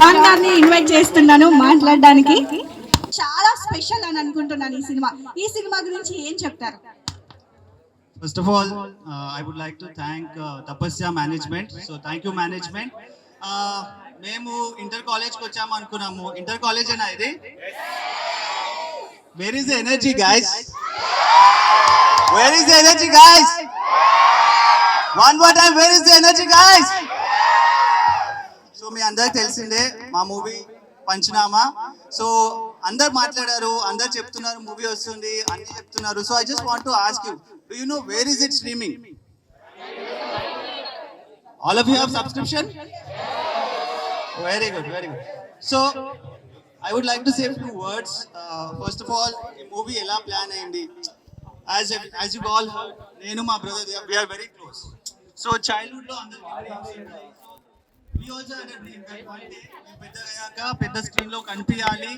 గారిని ఇన్వైట్ చేస్తున్నాను మాట్లాడడానికి. చాలా స్పెషల్ అని అనుకుంటున్నాను ఈ సినిమా గురించి ఏం చెప్తారు? First of all, I would like to thank Tapasya management. So thank you management. మేము ఇంటర్ కాలేజ్కి వచ్చాము అనుకున్నాము. ఇంటర్ కాలేజ్ అయినా ఇది? Where is the energy guys? Where is the energy guys? One more time, where is the energy guys? So మీ అందరికి తెలిసిందే మా మూవీ పంచనామా. సో అందరు మాట్లాడారు, అందరు చెప్తున్నారు మూవీ వస్తుంది అన్ని చెప్తున్నారు. So I just want to ask you, do you know where is it streaming? All of you have subscription? Very good, very good. So I would like to say a few words. First of all, the movie ela plan ayindi. As you all heard, nenu ma brother, we are very close. So childhood lo andaru we also had a dream that one day we పెద్దగా పెద్ద screen లో కనిపించాలి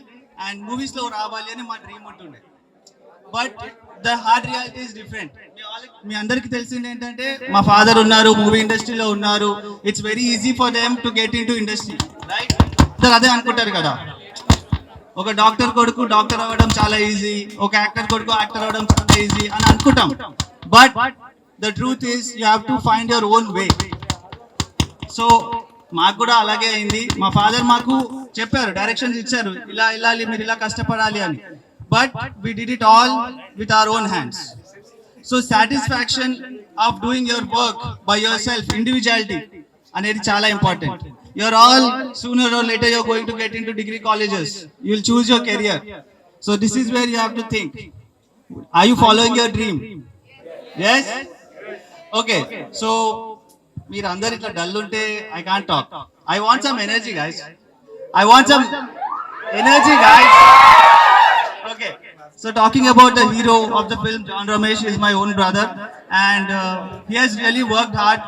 and movies లో రావాలి అని మా dream ఉంటుండే. But the hard reality is different. మీ అందరికి తెలిసింది ఏంటంటే మా ఫాదర్ ఉన్నారు, మూవీ ఇండస్ట్రీలో ఉన్నారు. It's very easy for them to get in to industry, right? అదే అనుకుంటారు కదా, ఒక డాక్టర్ కొడుకు డాక్టర్ అవ్వడం చాలా ఈజీ, ఒక యాక్టర్ కొడుకు యాక్టర్ అవ్వడం చాలా ఈజీ అని అనుకుంటాం. But the truth is you have to find your own way. So మాకు కూడా అలాగే అయింది. మా ఫాదర్ మాకు చెప్పారు, డైరెక్షన్స్ ఇచ్చారు, ఇలా వెళ్ళాలి, మీరు ఇలా కష్టపడాలి అని. But we did it all with our own hands. So satisfaction of doing your work by your self, individuality అనేది చాలా important. You're all sooner or later you're going to get in to degree colleges, you will choose your career. So this is where you have to think, are you following your dream? yes okay. So మీరు అందరు ఇట్లా dull ఉంటే I can't talk. I want some energy guys, I want some energy guys. Okay, so talking about the hero of the film, John Ramesh is my own brother and he has really worked hard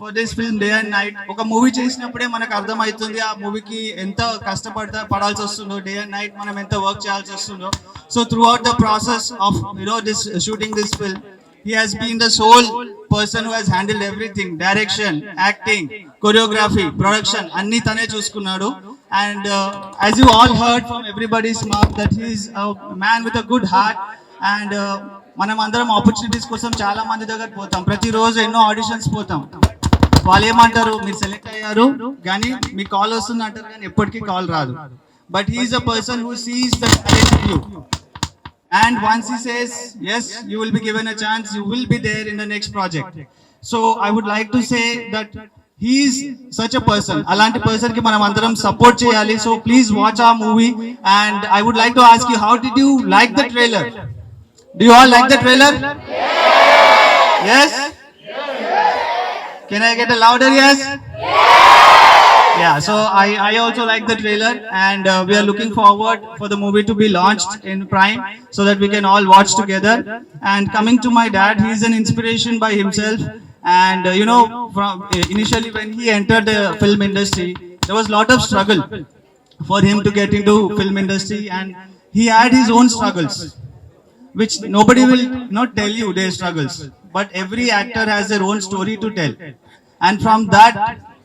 for this film day and night. ఒక movie చేసినప్పుడే మనకు అర్థమవుతుంది ఆ మూవీకి ఎంత పడాల్సి వస్తుందో, day and night మనం ఎంత వర్క్ చేయాల్సి వస్తుందో. So through out the process of this shooting this film, he has been the sole person who has handled everything, direction, acting, choreography, production, anni tane chusukunnadu. And as you all heard from everybody's mouth that he is a man with a good heart. And మనం అందరం opportunities కోసం చాలా మంది దగ్గర పోతాం, ప్రతి రోజు ఎన్నో ఆడిషన్స్ పోతాం. వాళ్ళు ఏమంటారు, మీరు సెలెక్ట్ అయ్యారు కానీ మీకు కాల్ వస్తుంది అంటారు, కానీ ఎప్పటికీ కాల్ రాదు. But he is a person who sees the talent in you. And once he says, yes, you will be given a chance, you will be there in the next project. So I would like to say that he is such a person. Alanti person ki manam andaram support cheyali. So please watch our movie. And I would like to ask you, how did you like the trailer? Do you all like the trailer? Yes? Can I get a louder yes? Yeah, so I also like the trailer and we are looking forward for the movie to be launched in Prime so that we can all watch together. And coming to my dad, he is an inspiration by himself. And from initially when he entered the film industry, there was a lot of struggle for him to get into film industry, and he had his own struggles, which nobody will not tell you their struggles. But every actor has their own story to tell. And from that,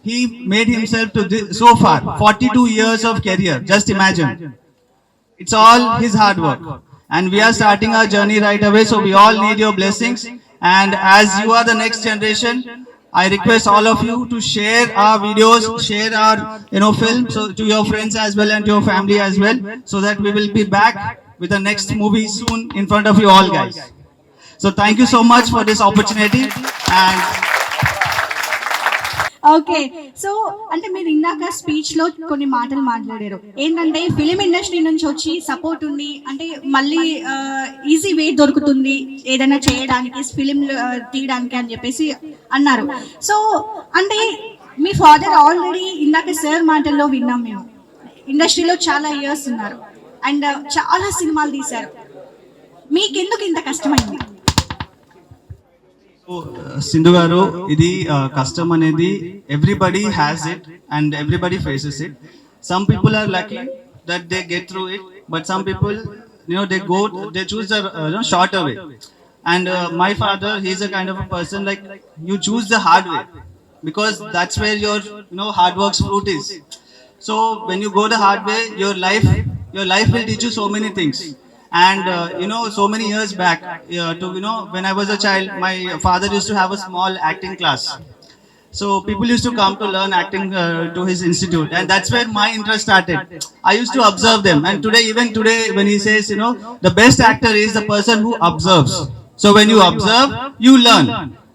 he made himself to this, so far 42 years of career. Just imagine, it's all his hard work, and we are starting our journey right away. So we all need your blessings, and as you are the next generation, I request all of you to share our videos, share our film, so to your friends as well and to your family as well, so that we will be back with the next movie soon in front of you all guys. So thank you so much for this opportunity. And okay, so అంటే మీరు ఇందాక స్పీచ్లో కొన్ని మాటలు మాట్లాడారు. ఏంటంటే film industry నుంచి వచ్చి support ఉంది అంటే మళ్ళీ ఈజీ వే దొరుకుతుంది ఏదైనా చేయడానికి, ఫిలిం తీయడానికి అని చెప్పేసి అన్నారు. సో అంటే మీ ఫాదర్ ఆల్రెడీ ఇందాక సార్ మాటల్లో విన్నాం మేము, ఇండస్ట్రీలో చాలా ఇయర్స్ ఉన్నారు అండ్ చాలా సినిమాలు తీశారు. మీకెందుకు ఇంత కష్టమైంది? సింధు గారు, ఇది కష్టం అనేది everybody has it and everybody faces it. Some people are lucky that they get through it, but some people they choose the shorter way. And my father, he's a kind of a person like you choose the hard way because that's where your hard work's fruit is. So when you go the hard way, your life will teach you so many things. And so many years back, when I was a child, my father used to have a small acting class. So people used to come to learn acting to his institute, and that's where my interest started. I used to observe them, and even today, when he says, the best actor is the person who observes. So when you observe, you learn,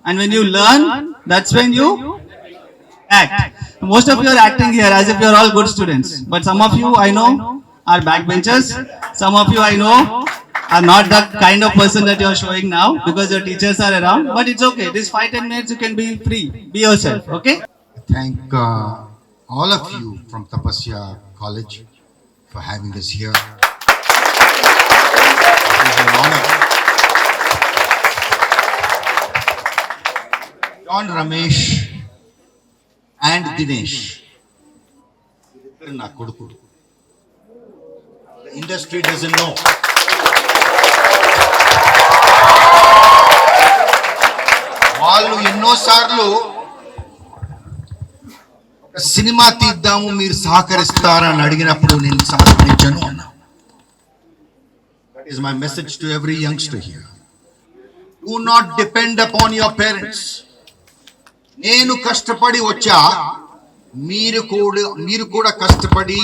and when you learn, that's when you act. Most of you are acting here as if you are all good students, but some of you I know are backbenchers. Some of you I know are not the kind of person that you are showing now because your teachers are around. But it's okay. This 5-10 minutes you can be free. Be yourself. Okay. Thank all of you from Tapasya College for having us here. It's an honor. John Ramesh and Dinesh. Na koduku. The industry doesn't know. వాళ్ళు ఎన్నోసార్లు ఒక cinema తీద్దాము మీరు సహకరిస్తారని అడిగినప్పుడు నేను సహకరించను అన్నా. That is my message to every youngster here. Do not depend upon your parents. నేను కష్టపడి వచ్చా, మీరు కూడా కష్టపడి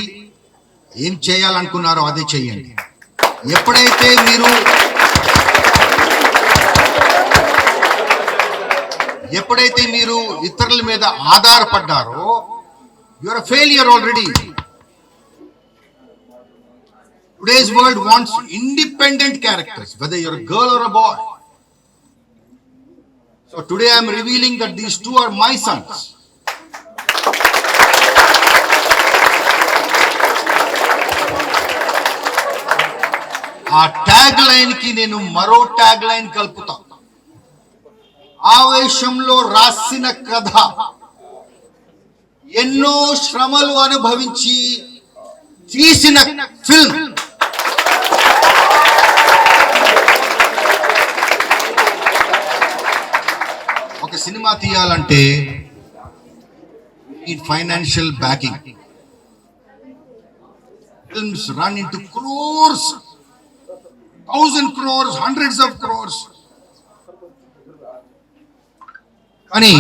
ఏం చేయాలనుకున్నారో అదే చేయండి. ఎప్పుడైతే మీరు ఇతరుల మీద ఆధారపడ్డారో, you are a failure already. Today's world wants independent characters, whether you're a girl or a boy. So today I am revealing that these two are my sons. ఆ ట్యాగ్ లైన్ కి నేను మరో ట్యాగ్ లైన్ కలుపుతా. ఆవేశంలో రాసిన కథ, ఎన్నో శ్రమలు అనుభవించి తీసిన ఫిల్మ్. ఒక సినిమా తీయాలంటే ఈ financial backing. Films run into crores, 1000 crores, hundreds of crores. కానీ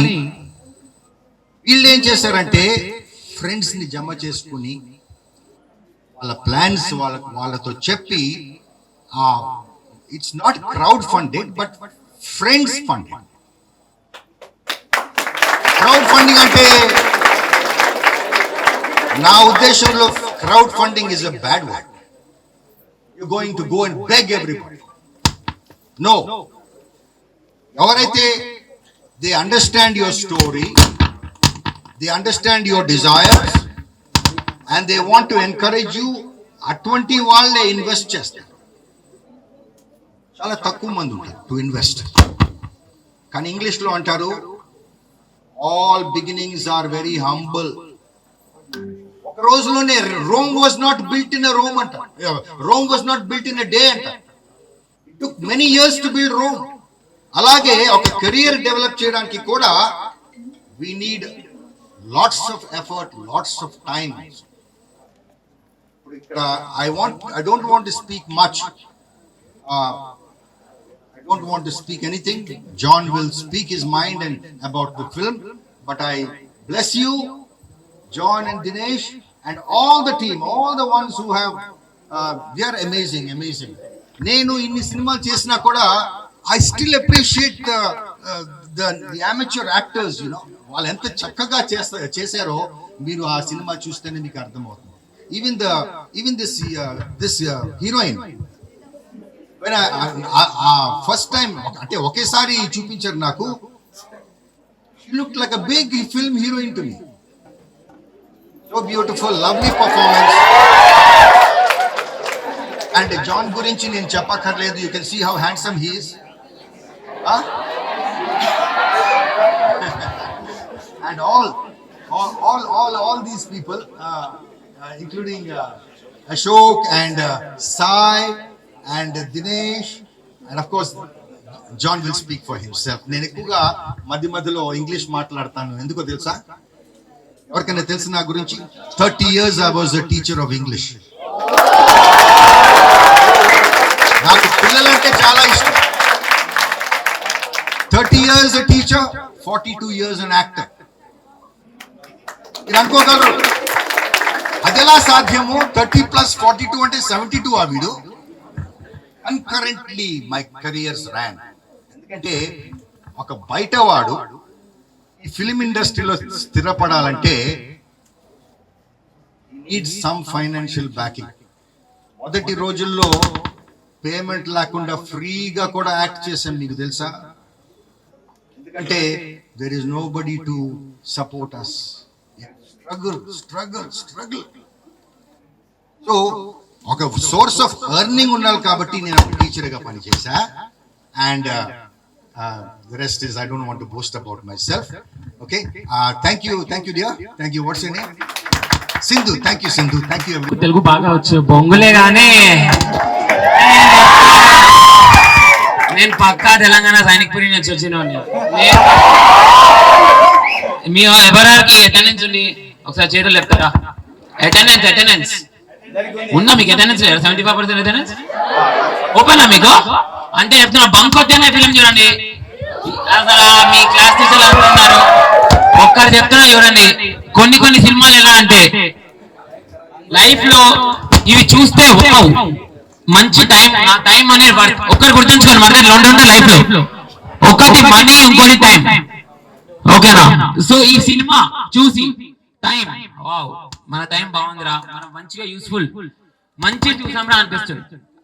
వీళ్ళు ఏం చేశారంటే ఫ్రెండ్స్ ని జమ చేసుకుని వాళ్ళ ప్లాన్స్ వాళ్ళతో చెప్పి, it's not crowd funded but friends funded. Crowd funding అంటే నా ఉద్దేశంలో crowd funding is a bad word. You're going to go and beg everybody. No. ఎవరైతే they understand your story, they understand your desires, and they want to encourage you, అటువంటి వాళ్ళే invest చేస్తారు. చాలా తక్కువ మంది ఉంటారు టు ఇన్వెస్ట్. కానీ ఇంగ్లీష్లో అంటారు, all beginnings are very humble. ఒక రోజులోనే Rome was not built in a Rome అంట, Rome was not built in a day అంట. It took many years to build Rome. అలాగే ఒక కెరియర్ డెవలప్ చేయడానికి కూడా we need lots of effort, lots of time. I don't want to speak much. I don't want to speak anything. John will speak his mind and about the film, but I bless you, John and Dinesh, and all the team, all the ones who have they are amazing. నేను ఇన్ని సినిమాలు చేసినా కూడా I still appreciate the amateur actors, వాళ్ళు ఎంత చక్కగా చేశారో మీరు ఆ సినిమా చూస్తేనే మీకు అర్థమవుతుంది. Even this heroine, when I first time అంటే ఒకేసారి చూపించారు నాకు, she looked like a big film heroine to me. So beautiful, lovely performance. And John గురించి నేను చెప్పక్కర్లేదు, you can see how handsome he is. And all these people, including Ashok and Sai and Dinesh, and of course John will speak for himself. నేను ఎక్కువగా మధ్యలో English మాట్లాడతాను, ఎందుకో తెలుసా? ఎవరికైనా తెలుసు నా గురించి? 30 years I was a teacher of English. నాకు పిల్లలంటే చాలా ఇష్టం. 30 years a teacher, 42 years an actor. మీరు అనుకోగలరు అది ఎలా సాధ్యము? 30 + 42 అంటే 72 ఆ వీడు. కరెంట్లీ మై కెరియర్స్ ర్యాన్. ఎందుకంటే ఒక బయటవాడు ఈ ఫిలిం ఇండస్ట్రీలో స్థిరపడాలంటే నీడ్ సమ్ ఫైనాన్షియల్ బ్యాకింగ్. మొదటి రోజుల్లో పేమెంట్ లేకుండా ఫ్రీగా కూడా యాక్ట్ చేశాం, మీకు తెలుసా? ఎందుకంటే there is nobody to support us. Struggle. So ఒక సోర్స్ ఆఫ్ ఎర్నింగ్ ఉండాలి కాబట్టి నేను ఒక టీచర్గా పనిచేశా. And the rest is I don't want to boast about myself. Okay, thank you dear, thank you. What's your name? Sindhu. Thank you Sindhu, thank you everyone. Telugu బాగా వచ్చు, బొంగులే గానీ నేను పక్కా తెలంగాణ సైనిక్పురి నుంచి వచ్చినోని. మీ ఎవరికి అటెండెన్స్ ఉంది? ఒకసారి చేతులు చెప్తారా? అటెండెన్స్ ఉందా మీకు? అటెండెన్స్ 75% అటెండెన్స్ ఓపెనా మీకు? అంటే చెప్తున్నా, బంక్ కొట్టేనే ఫిలిం చూడండి. అసలు మీ క్లాస్ టీచర్లు అనుకుంటున్నారు. ఒక్కరు చెప్తున్నా చూడండి, కొన్ని సినిమాలు ఎలా అంటే లైఫ్ లో ఇవి చూస్తే మంచి టైం అనేది ఒక్కరు గుర్తుంచుకోండి. మన దగ్గర 2 ఉంటాయి లైఫ్ లో, ఒకటి మనీ, ఇంకోటి టైం. ఓకేనా? సో ఈ సినిమా చూసి టైం, వావ్ మన టైం బాగుందిరా, మనం మంచిగా యూస్ఫుల్ మంచి చూసాంరా అనిపిస్తుంది.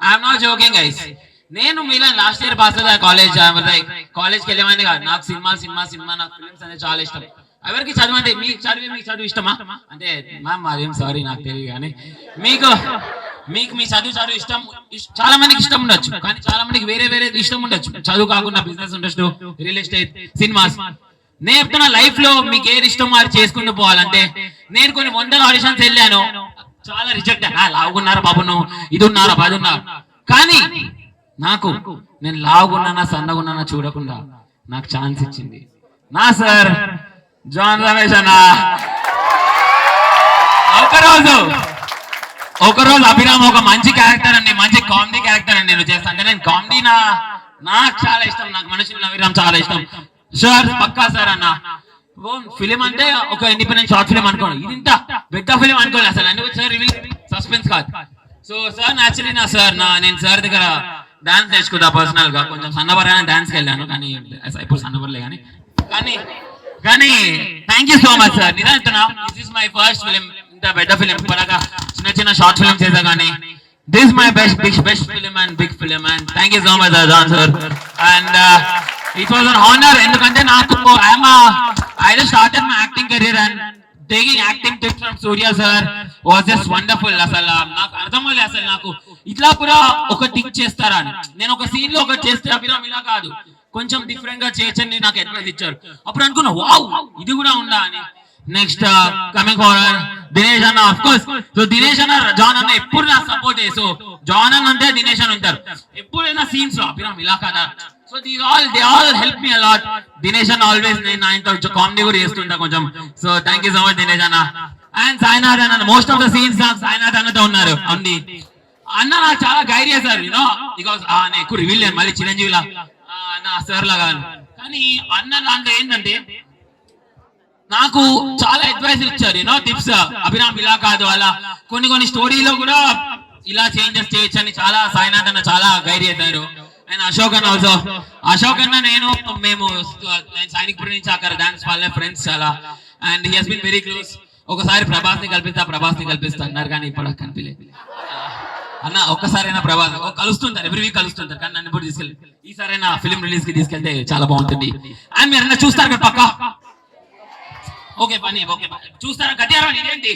I'm not joking guys. నేను మీలా లాస్ట్ ఇయర్ పాస్ అవుతా కాలేజ్కి వెళ్ళేవాడిని కాదు. నాకు సినిమా నాకు ఫిలిమ్స్ అనేది చాలా ఇష్టం. ఎవరికి చదువు అంటే మీకు చదువు ఇష్టమా అంటే మ్యామ్ అదేం సారీ నాకు తెలియదు, కానీ మీకు మీ చదువు ఇష్టం. చాలా మందికి ఇష్టం ఉండొచ్చు, కానీ చాలా మందికి వేరే ఇష్టం ఉండొచ్చు. చదువు కాకుండా business interest, real estate, cinemas. నేను చెప్తున్నా లైఫ్ లో మీకు ఏది ఇష్టం అది చేసుకుంటూ పోవాలంటే. నేను కొన్ని 100 ఆడిషన్స్ వెళ్ళాను, చాలా రిజెక్ట్. లావుగున్నారా బాబు, నువ్వు ఇది ఉన్నారా అది ఉన్నారు. కానీ నాకు నేను లావుగున్నానా సన్నగున్నానా చూడకుండా నాకు ఛాన్స్ ఇచ్చింది నా సార్ జాన్ రమేష్ అన్న. ఒకరోజు అభిరామ్ ఒక మంచి క్యారెక్టర్ అండి, మంచి కామెడీ క్యారెక్టర్ అండి నేను చేస్తాను. అంటే నేను కామెడీ నాకు చాలా ఇష్టం, నాకు మనుషులు అభిరామ్ చాలా ఇష్టం. సార్ పక్కా సార్ అన్న ఫిలిం అంటే ఒక ఇండిపెండెంట్ షార్ట్ ఫిలిం అనుకోండి, ఇది ఇంత పెద్ద ఫిలిం అనుకోండి అసలు. అంటే సార్ సస్పెన్స్ కాదు. సో సార్ యాక్చువల్లీ నేను సార్ దగ్గర డాన్స్ నేర్చుకుంటా పర్సనల్ గా. కొంచెం సన్నబరగానే డాన్స్కి వెళ్ళాను, కానీ ఇప్పుడు సన్నబరలే కానీ thank you so much sir. నిజంగా this is my first film, ఇంత పెద్ద ఫిలిం. ఇప్పటిదాకా చిన్న షార్ట్ ఫిలిం చేసా, కానీ this is my best film and big film. And thank you so much John sir. And it was an honour. ఎందుకంటే నాకు I just started my acting career and taking acting tips from Surya sir was just wonderful. అసలు నాకు అర్థమవులే అసలు నాకు ఇట్లా కూడా ఒక tick చేస్తారా అని. నేను ఒక సీన్ లో ఒకటి చేస్తే అభిరామ్ ఇలా కాదు, కొంచెం డిఫరెంట్ గా చేయొచ్చని నాకు అడ్వైస్ ఇచ్చారు. అప్పుడు అనుకున్నా వావ్ ఇది కూడా ఉందా అని. నెక్స్ట్ కమింగ్ ఫార్వర్డ్ దినేష్ అన్న, ఆఫ్ కోర్స్. సో దినేష్ అన్న, జాన్ అన్న ఎప్పుడు నాకు సపోర్ట్. సో జాన్ అన్న అంటే దినేష్ అన్న ఉంటారు ఎప్పుడైనా సీన్స్ లో. అభిరామ్ ఇలా కదా. So they all help me a lot. Dinesh అన్న ఆల్వేస్ నేను ఆయనతో కామెడీ కూడా చేస్తుంటా కొంచెం. So thank you so much Dinesh అన్న. అండ్ సాయినాథ్ అన్న, మోస్ట్ ఆఫ్ ద సీన్స్ నాకు సాయినాథ్ అన్నతో ఉన్నారు అండి. అన్న నాకు చాలా గైడ్ చేశారు, యూనో, బికాస్ నేను ఎక్కువ రివీల్ చేయను మళ్ళీ చిరంజీవిలా నా సార్ లాగా. కానీ అన్న దాంట్లో ఏంటంటే నాకు చాలా అడ్వైస్ ఇచ్చారు, యూనో, టిప్స్. అభిరామ్ ఇలా కాదు అలా, కొన్ని స్టోరీలో కూడా ఇలా చేంజెస్ చేయొచ్చు అని చాలా సాయినాథ్ అన్న చాలా గైడ్ చేశారు. అండ్ అశోక్ అన్న ఆల్సో. అశోక్ అన్న మేము సైనిక్పురి నుంచి అక్కడ డాన్స్ వాళ్ళ ఫ్రెండ్స్ చాలా. And he has been very close. ఒకసారి ప్రభాస్ ని కల్పిస్తా అన్నారు, కానీ ఇప్పుడు కనిపించలేదు అన్న. ఒక్కసారైనా ప్రభాస్ కలుస్తుంటారు, ఎవ్రీ వీక్ కలుస్తుంటారు, కానీ నన్ను ఇప్పుడు తీసుకెళ్ళి ఈసారైనా ఫిలిం రిలీజ్ కి తీసుకెళ్తే చాలా బాగుంటుంది. అండ్ మీరు అన్న చూస్తారు కదా పక్కా? ఓకే పని ఓకే చూస్తారా? గట్టిగా ఇదేంటి?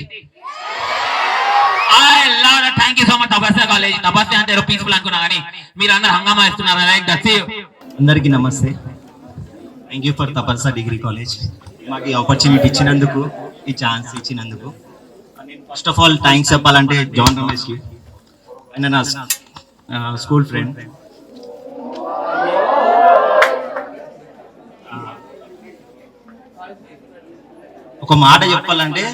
Thank you so much Tapasya college. Tapasya అంటే పీస్ఫుల్ అనుకున్నా, కానీ మీరు అందరు హంగామా ఇస్తున్నారు. Like that's you. అందరికీ నమస్తే. Thank you for Tapasya degree college. మాకు ఈ ఆపర్చునిటీ ఇచ్చినందుకు, ఈ ఛాన్స్ ఇచ్చినందుకు. ఫస్ట్ ఆఫ్ ఆల్ థ్యాంక్స్ చెప్పాలంటే జాన్ రమేష్కి, ఆయన నా స్కూల్ ఫ్రెండ్. ఒక మాట చెప్పాలంటే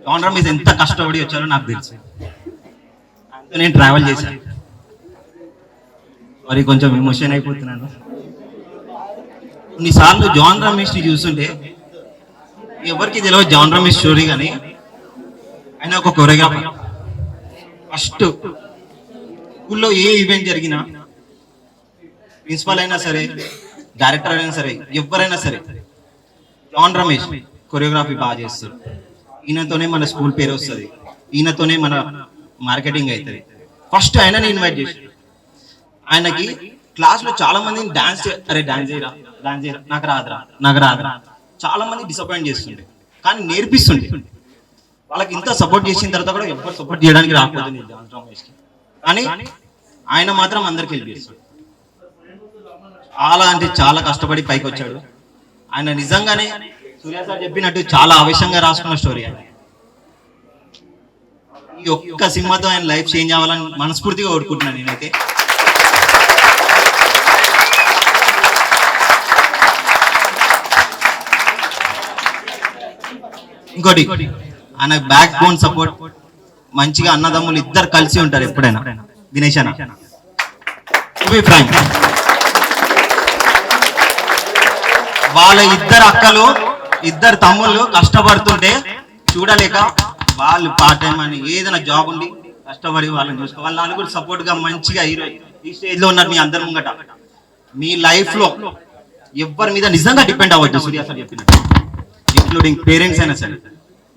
జాన్ రమేష్ ఎంత కష్టపడి వచ్చారో నాకు తెలుసు. నేను ట్రావెల్ చేశాను, మరి కొంచెం ఎమోషన్ అయిపోతున్నాను. కొన్నిసార్లు జాన్ రమేష్ని చూస్తుంటే ఎవరికి తెలియదు జాన్ రమేష్ స్టోరీ, కానీ ఆయన ఒక కొరియోగ్రాఫర్. ఫస్ట్ స్కూల్లో ఏ ఈవెంట్ జరిగినా ప్రిన్సిపల్ అయినా సరే, డైరెక్టర్ అయినా సరే, ఎవరైనా సరే జాన్ రమేష్ కొరియోగ్రఫీ బాగా చేస్తారు. ఈయనతోనే మన స్కూల్ పేరు వస్తుంది, ఈయనతోనే మన మార్కెటింగ్ అవుతుంది. ఫస్ట్ ఆయనని ఇన్వైట్ చేశారు. ఆయనకి క్లాస్లో చాలా మంది డాన్స్ చేయరా నాకు రాదురా చాలా మంది డిసప్పాయింట్ చేస్తుండే, కానీ నేర్పిస్తుండే. వాళ్ళకి ఇంత సపోర్ట్ చేసిన తర్వాత కూడా ఎవరు సపోర్ట్ చేయడానికి రాకపోతుంది జాన్ రమేష్కి, కానీ ఆయన మాత్రం అందరికి హెల్ప్ చేస్తాడు. చాలా అంటే చాలా కష్టపడి పైకి వచ్చాడు. ఆయన నిజంగానే సూర్య సార్ చెప్పినట్టు చాలా ఆవేశంగా రాసుకున్న స్టోరీ. ఆయన ఈ ఒక్క సినిమాతో ఆయన లైఫ్ చేంజ్ అవ్వాలని మనస్ఫూర్తిగా కోరుకుంటున్నాను నేనైతే. ఇంకోటి ఆయన బ్యాక్ బోన్ సపోర్ట్, మంచిగా అన్నదమ్ములు ఇద్దరు కలిసి ఉంటారు ఎప్పుడైనా. దినేష్ అన్న ఫ్రాంక్, వాళ్ళ ఇద్దరు అక్కలు ఇద్దరు తమ్ముళ్ళు కష్టపడుతుంటే చూడలేక వాళ్ళు పార్ట్ టైం అని ఏదైనా జాబ్ ఉండి కష్టపడి వాళ్ళని చూసుకో, వాళ్ళ నలుగురు సపోర్ట్ గా మంచిగా హీరో ఈ స్టేజ్ లో ఉన్నారు. మీ అందరి ముంగట మీ లైఫ్ లో ఎవరి మీద నిజంగా డిపెండ్ అవ్వద్దు. సూర్య సార్ చెప్పినట్టు, ఇంక్లూడింగ్ పేరెంట్స్ అయినా సరే.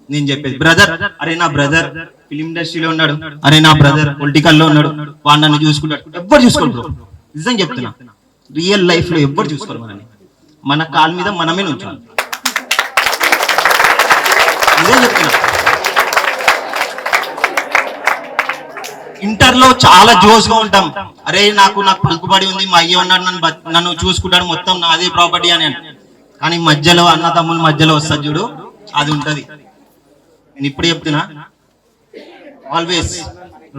నేను చెప్పేది బ్రదర్, అరే నా బ్రదర్ ఫిలిం ఇండస్ట్రీలో ఉన్నాడు, అరే నా బ్రదర్ పొలిటికల్ లో ఉన్నాడు, వాడు నన్ను చూసుకుంటాడు, ఎవ్వరు చూసుకోరు బ్రో. నిజం చెప్తున్నా, రియల్ లైఫ్ లో ఎవ్వరు చూసుకోరు మనని. మన కాళ్ళ మీద మనమే ఉంచాలి. నిజం చెప్తున్నా. ఇంటర్లో చాలా జోష్గా ఉంటాం, అరే నాకు పలుకుబడి ఉంది, మా అయ్య ఉన్నాడు, నన్ను చూసుకుంటాడు, మొత్తం నాదే ప్రాపర్టీ అని. కానీ మధ్యలో అన్న తమ్ముల మధ్యలో వస్తుంది చూడు, అది ఉంటది. నేను ఇప్పుడు చెప్తున్నా, ఆల్వేస్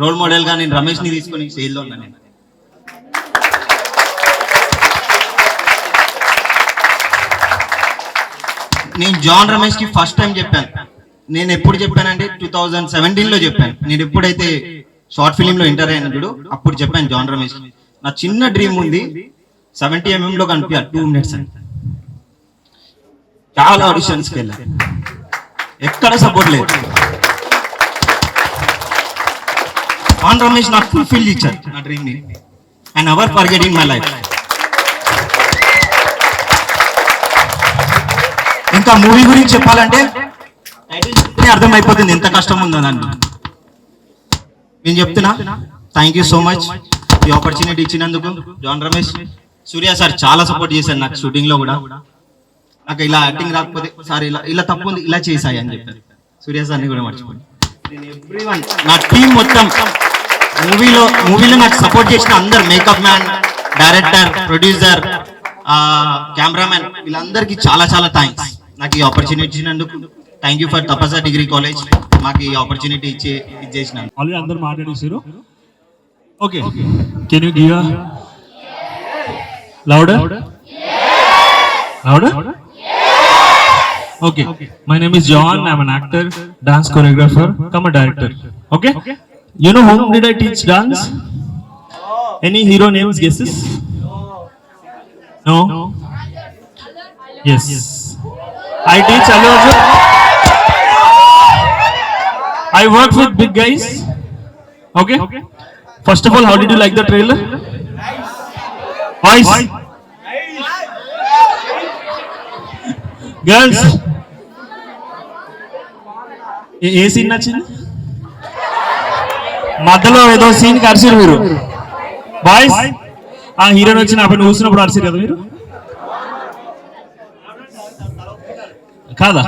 రోల్ మోడల్ గా నేను రమేష్ ని తీసుకొని స్టేజ్ లో ఉన్నాను. నేను జాన్ రమేష్ కి ఫస్ట్ టైం చెప్పాను. నేను ఎప్పుడు చెప్పానంటే 2017 లో చెప్పాను. నేను ఎప్పుడైతే షార్ట్ ఫిలిం లో ఎంటర్ అయిన చూడు అప్పుడు చెప్పాను జాన్ రమేష్, నా చిన్న డ్రీమ్ ఉంది 70mm లో కనిపించాలి 2 minutes అని. చాలా ఆడిషన్స్కి వెళ్ళాను, ఎక్కడ సపోర్ట్ లేదు. జాన్ రమేష్ నాకు ఫుల్ఫిల్ ఇచ్చారు నా డ్రీమ్ ని, and ever forget in my life. ఇంకా మూవీ గురించి చెప్పాలంటే టైటిల్ అర్థమైపోతుంది ఎంత కష్టం ఉందో దాన్ని. నేను చెప్తున్నా, థ్యాంక్ యూ సో మచ్ ఈ ఆపర్చునిటీ ఇచ్చినందుకు జాన్ రమేష్. సూర్య సార్ చాలా సపోర్ట్ చేశారు నాకు షూటింగ్ లో కూడా. నాకు ఇలా యాక్టింగ్ రాకపోతే సార్ ఇలా తప్పు ఉంది ఇలా చేసాయి అని చెప్పారు. సూర్య సార్ని కూడా మర్చిపోండి. నేను ఎవ్రీవన్ నా టీం మొత్తం మూవీలో నాకు సపోర్ట్ చేసిన అందరు, makeup man, director, producer, cameraman, వీళ్ళందరికీ చాలా చాలా థ్యాంక్స్ నాకు ఈ ఆపర్చునిటీ ఇచ్చినందుకు. Thank you for Tapasya degree college మాకు ఈ ఆపర్చునిటీ ఇచ్చేసిన. ఆల్రెడీ అందరూ మాట్లాడేసారు. Okay, can you give louder? Okay, my name is John. I'm an actor, dance choreographer, come a director. Okay, you know whom did I teach dance? Any hero names, guesses? No? Yes, I teach Allu Arjun. I work with big guys. Okay, first of all, how did you like the trailer? Boys, girls, ఏ scene నచ్చింది? మధ్యలో ఏదో scene అరిసిరు మీరు. Boys, ఆ heroine వచ్చి నా పైన కూర్చున్నప్పుడు అరిసిరు కదా మీరు, కాదా?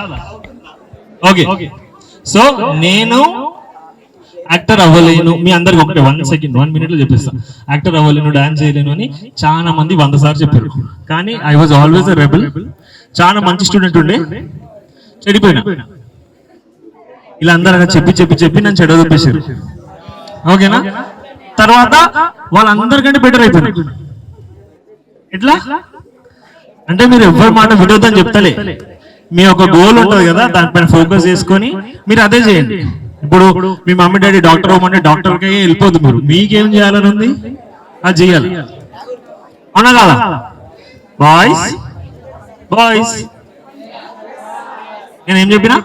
ఓకే, సో నేను యాక్టర్ అవ్వలేను, మీ అందరికి ఒకటే 1 minute లో చెప్పేస్తా. యాక్టర్ అవ్వలేను, డాన్స్ చేయలేను అని చాలా మంది 100 సార్లు చెప్పారు. కానీ I was always a rebel. చాలా మంచి స్టూడెంట్ ఉండే, చెడిపోయినా. ఇలా అందరూ చెప్పి నన్ను చెడదొప్పేశారు. ఓకేనా? తర్వాత వాళ్ళందరికంటే బెటర్ అయిపోయింది. ఎట్లా అంటే మీరు ఎవరి మాట వినొద్దని చెప్తలే, మీ యొక్క గోల్ ఉంటుంది కదా, దానిపైన ఫోకస్ చేసుకొని మీరు అదే చేయండి. ఇప్పుడు మీ మమ్మీ డాడీ డాక్టర్ అవ్వమంటే డాక్టర్కి వెళ్ళిపోద్దు, మీరు మీకేం చేయాలని ఉంది అది చేయాలి. అవునా కదా బాయ్స్? బాయ్స్ నేనేం చెప్పినా?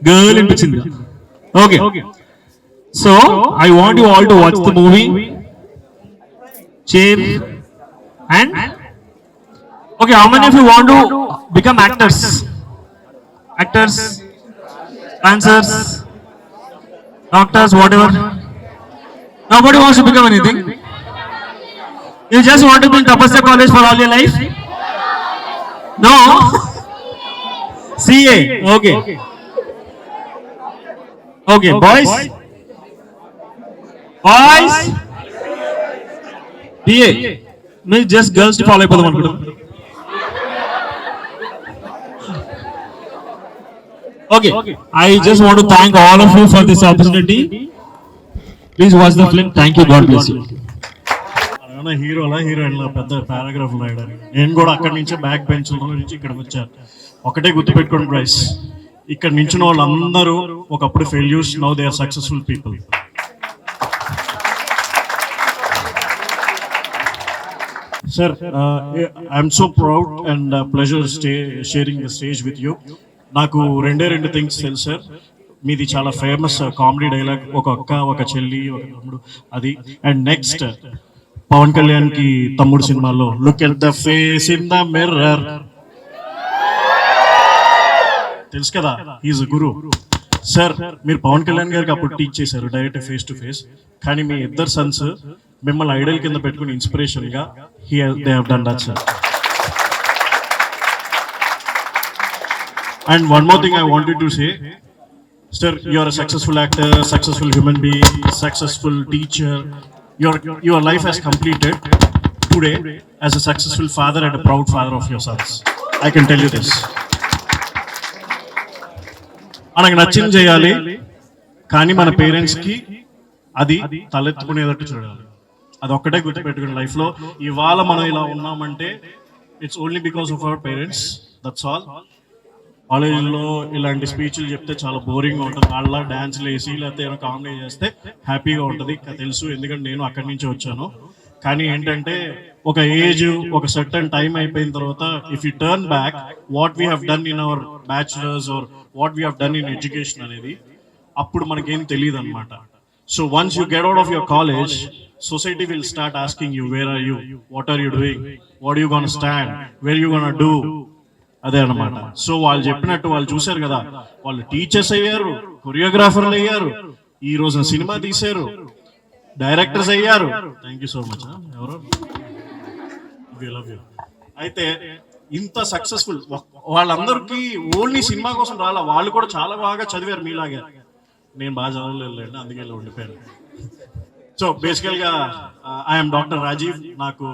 గర్ల్ వినిపించింది. Okay, so I want you all to watch the movie Cheer and okay, how many of you want to become actors? Actors, dancers, doctors, whatever. Nobody wants to become anything. You just want to be in Tapasya College for all your life? No? CA, okay. Okay, boys? Boys? BA, మీరు just girls ని follow అయిపోదాం అనుకుంటాం. Okay, I just want to thank all of you for this opportunity. Please watch the film. Thank you, God bless you. హీరోలా హీరోయిన్లా పెద్ద paragraph రాయడానికి నేను కూడా అక్కడి నుంచే బ్యాక్ బెంచ్ నుంచి ఇక్కడికి వచ్చాను. ఒకటే గుర్తుపెట్టుకోండి ప్రైస్, ఇక్కడ నించిన వాళ్ళందరూ ఒకప్పుడు failures, now they are successful people. Sir, I'm so proud and pleasure sharing the stage with you. నాకు రెండు థింగ్స్ తెలుసు సార్. మీది చాలా ఫేమస్ కామెడీ డైలాగ్, ఒక అక్క ఒక చెల్లి ఒక తమ్ముడు, అది. అండ్ నెక్స్ట్ పవన్ కళ్యాణ్ కి తమ్ముడు సినిమాలో look at the face in the mirror, తెలుసు కదా, హీఈస్ గురు. సార్, మీరు పవన్ కళ్యాణ్ గారికి అప్పుడు టీచ్ చేశారు డైరెక్ట్ ఫేస్ టు ఫేస్, కానీ మీ ఇద్దరు సన్స్ మిమ్మల్ని ఐడల్ కింద పెట్టుకుని ఇన్స్పిరేషన్ గా they have done that sir. And one more thing I wanted to say, sir, you are a successful actor, successful human being, successful teacher. Your life has completed today as a successful father and a proud father of your sons. I can tell you this. మనకు నచ్చింది చేయాలి, కానీ మన parents కి అది తలెత్తుకునేటట్టు చూడాలి. అది ఒక్కటే గుర్తుపెట్టుకుని లైఫ్ లో. ఇవాళ మనం ఇలా ఉన్నామంటే it's only because of our parents, that's all. కాలేజీలో ఇలాంటి స్పీచ్లు చెప్తే చాలా బోరింగ్గా ఉంటుంది, వాళ్ళ డాన్స్లు వేసి లేకపోతే ఏమైనా కామెడీ చేస్తే హ్యాపీగా ఉంటుంది, తెలుసు, ఎందుకంటే నేను అక్కడి నుంచి వచ్చాను. కానీ ఏంటంటే ఒక ఏజ్, ఒక సర్టన్ టైం అయిపోయిన తర్వాత if you turn back what we have done in our bachelors or what we have done in education అనేది అప్పుడు మనకేం తెలియదు అనమాట. So once you get out of your college, society will start asking you, where are you, what are you doing, what are you going to stand, where you going to do, అదే అన్నమాట. So వాళ్ళు చెప్పినట్టు వాళ్ళు చూశారు కదా, వాళ్ళు teachers అయ్యారు, కొరియోగ్రాఫర్లు అయ్యారు, ఈ రోజున సినిమా తీశారు, డైరెక్టర్స్ అయ్యారు. Thank you so much. ఎవరు లవ్ యూ. అయితే ఇంత సక్సెస్ఫుల్ వాళ్ళందరికీ ఓన్లీ సినిమా కోసం రాలా, వాళ్ళు కూడా చాలా బాగా చదివారు మీలాగే. నేను బాగా చదవలేదు, అందుకే ఇలా ఉండిపోయాను. సో బేసికల్గా ఐఎమ్ డాక్టర్ రాజీవ్. నాకు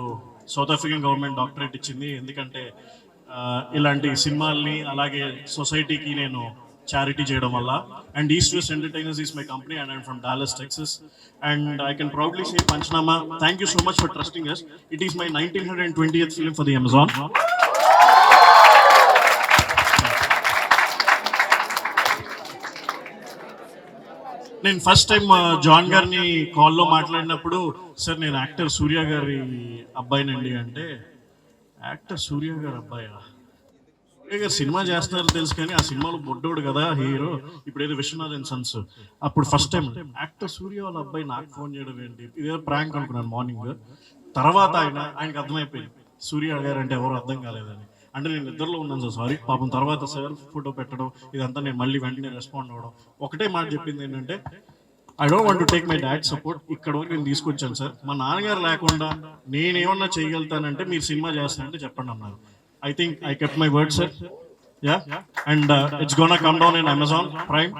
సౌత్ ఆఫ్రికన్ గవర్నమెంట్ డాక్టరేట్ ఇచ్చింది, ఎందుకంటే ఇలాంటి సినిమాల్ని అలాగే సొసైటీకి నేను చారిటీ చేయడం వల్ల. And East West entertainers is my company and I'm from Dallas, Texas. And I can proudly say panchnama, thank you so much for trusting us. It is my 1920th film for the Amazon. నేను first time John గారిని కాల్లో మాట్లాడినప్పుడు, sir నేను actor సూర్య గారి అబ్బాయినండి అంటే, actor సూర్య గారి అబ్బాయా, సూర్య గారు సినిమా చేస్తున్నారు తెలుసు, కానీ ఆ సినిమాలో బొడ్డోడు కదా హీరో, ఇప్పుడు ఏదో విశ్వనాథ్ అండ్ సన్స్. అప్పుడు ఫస్ట్ టైం యాక్టర్ సూర్య వాళ్ళ అబ్బాయి నాకు ఫోన్ చేయడం ఏంటి, ఇదేదో ప్రాంక్ అనుకున్నాను మార్నింగ్. తర్వాత ఆయనకు అర్థమైపోయింది సూర్య గారు అంటే ఎవరు అర్థం కాలేదని. అంటే నేను నిద్రలో ఉన్నాను సార్, సారీ పాపం. తర్వాత సార్ ఫోటో పెట్టడం ఇదంతా నేను మళ్ళీ వెంటనే రెస్పాండ్ అవ్వడం. ఒకటే మాట చెప్పింది ఏంటంటే, I don't want to take my dad support, ఇక్కడ వరకు నేను తీసుకొచ్చాను సార్, మా నాన్నగారు లేకుండా నేనేమన్నా చేయగలుగుతానంటే మీరు సినిమా చేస్తానంటే చెప్పండి అన్నారు. I think I kept my word sir. Yeah, and it's gonna come down in Amazon Prime,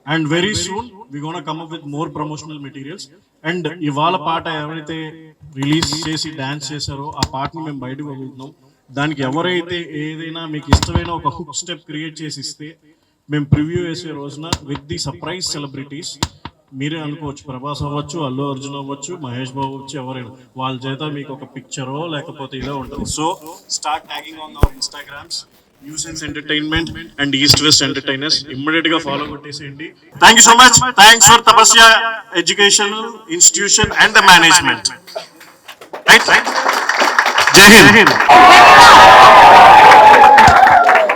and very soon we gonna come up with more promotional materials. And ఇవాళ పాట ఎవరైతే రిలీజ్ చేసి డాన్స్ చేశారో ఆ పాటని మేము బయటకు వదులుతున్నాం. దానికి ఎవరైతే ఏదైనా మీకు ఇష్టమైన ఒక హుక్ స్టెప్ క్రియేట్ చేసి ఇస్తే మేము ప్రివ్యూ వేసే రోజున విత్ ది సర్ప్రైజ్ సెలబ్రిటీస్ మీరే అనుకోవచ్చు, ప్రభాస్ అవ్వచ్చు, అల్లు అర్జున్ అవ్వచ్చు, మహేష్ బాబు అవ్వచ్చు, ఎవరైనా వాళ్ళ చేత మీకు ఒక పిక్చరో లేకపోతే ఇలా ఉంటుంది. So start tagging on our Instagrams, New Sense Entertainment and East West Entertainers. ఇమ్మీడియట్ గా ఫాలో కొట్టేసేయండి. Thank you so much. Thanks for Tapasya educational institution and the management. Right. Jai Hind.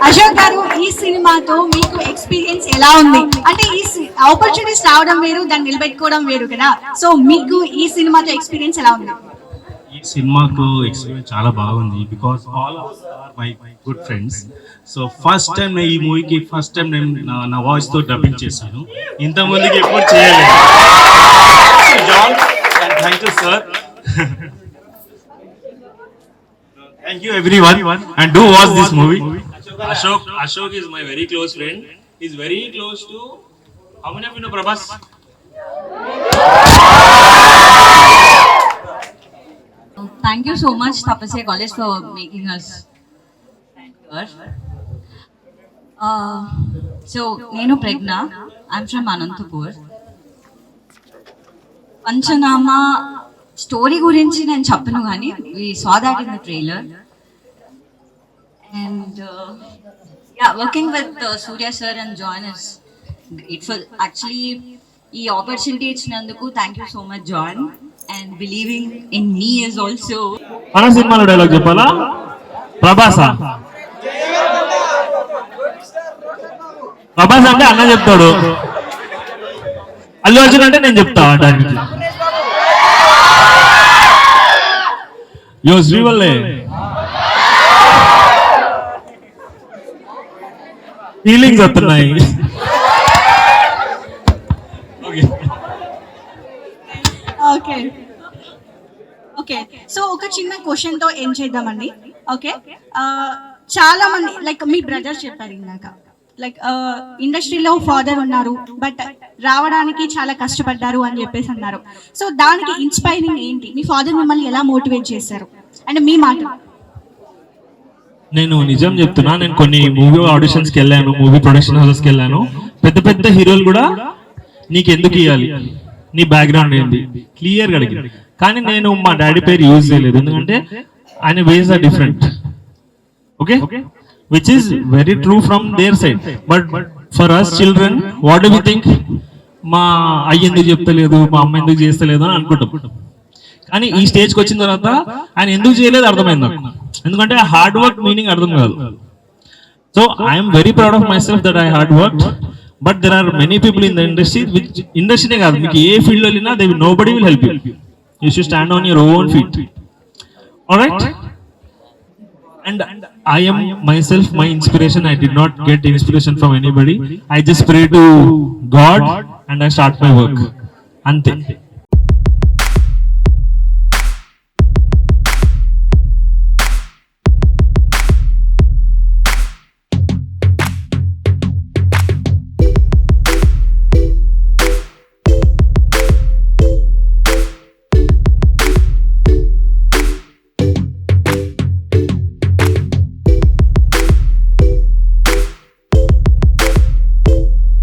Ashok garu, ఈ సినిమాతో మీకు ఎక్స్పీరియన్స్ ఎలా ఉంది? అంటే ఈ ఆపర్చునిటీస్ రావడం వేరు, దాన్ని నిలబెట్టుకోవడం వేరు కదా. సో మీకు ఈ సినిమాతో ఎక్స్పీరియన్స్ ఎలా ఉంది? ఈ సినిమాకు ఎక్స్పీరియన్స్ చాలా బాగుంది, because all of are my good friends. So first time నేను ఈ మూవీకి నేను నా వాయిస్ తో డబ్బింగ్ చేశాను. ఇంతమందికి ఎప్పుడు చేయలేదు. John, thank you sir. Thank you everyone and do watch this movie. Ashok is my very close friend. He's very close to, how many of you know Prabhas? Thank you so much, Tapasya College, for making us here. So, Nenu Pregna, I'm from Anantapur. Panchanama story గురించి నేను చెప్పను కానీ we saw that in the trailer. And yeah, working with Surya sir and John is grateful. Actually, ఈ opportunity ఇచ్చినందుకు thank you so much, John. And believing in me is also. మన సినిమాలో dialogue చెప్పాలా? ప్రభాసా, ప్రభాస్ అంటే అన్న చెప్తాడు, అల్లు అర్జున్ అంటే నేను చెప్తా దానికి. యో శ్రీవల్లే, ఫీలింగ్స్ వస్తున్నాయి. ఓకే ఓకే, సో ఒక చిన్న క్వశ్చన్ తో ఏం చేద్దామండి. ఓకే, చాలా మంది లైక్ మీ బ్రదర్స్ చెప్పారు ఇందాక, లైక్ ఇండస్ట్రీలో ఫాదర్ ఉన్నారు బట్ రావడానికి చాలా కష్టపడ్డారు అని చెప్పేసి అన్నారు. సో దానికి ఇన్స్పైరింగ్ ఏంటి? మీ ఫాదర్ మిమ్మల్ని ఎలా మోటివేట్ చేశారు? అండ్ మీ మాట. నేను నిజం చెప్తున్నా, నేను కొన్ని మూవీ ఆడిషన్స్కి వెళ్ళాను, మూవీ ప్రొడక్షన్ హౌసెస్కి వెళ్ళాను. పెద్ద పెద్ద హీరోలు కూడా నీకు ఎందుకు ఇవ్వాలి, నీ బ్యాక్గ్రౌండ్ ఏంటి క్లియర్గా అడిగారు. కానీ నేను మా డాడీ పేరు యూజ్ చేయలేదు, ఎందుకంటే ఆయన ways are different. Okay, which is very true from their side. But for us children, what do we think? మా అయ్య ఎందుకు చెప్తలేదు, మా అమ్మ ఎందుకు చేస్తలేదు అని అనుకుంటాం. కానీ ఈ స్టేజ్కి వచ్చిన తర్వాత ఆయన ఎందుకు చేయలేదు అర్థమైంది నాకు, ఎందుకంటే హార్డ్ వర్క్ మీనింగ్ అర్థం కాదు. So I'm very proud of myself that I hard work. But there are many people in the industry, which ఇండస్ట్రీనే కాదు, మీకు ఏ ఫీల్డ్ లో వెళ్ళినా they nobody will help you. You should stand on your own feet. Alright. And I am myself my inspiration. I did not get inspiration from anybody. I just pray to God and I start my work. Ante.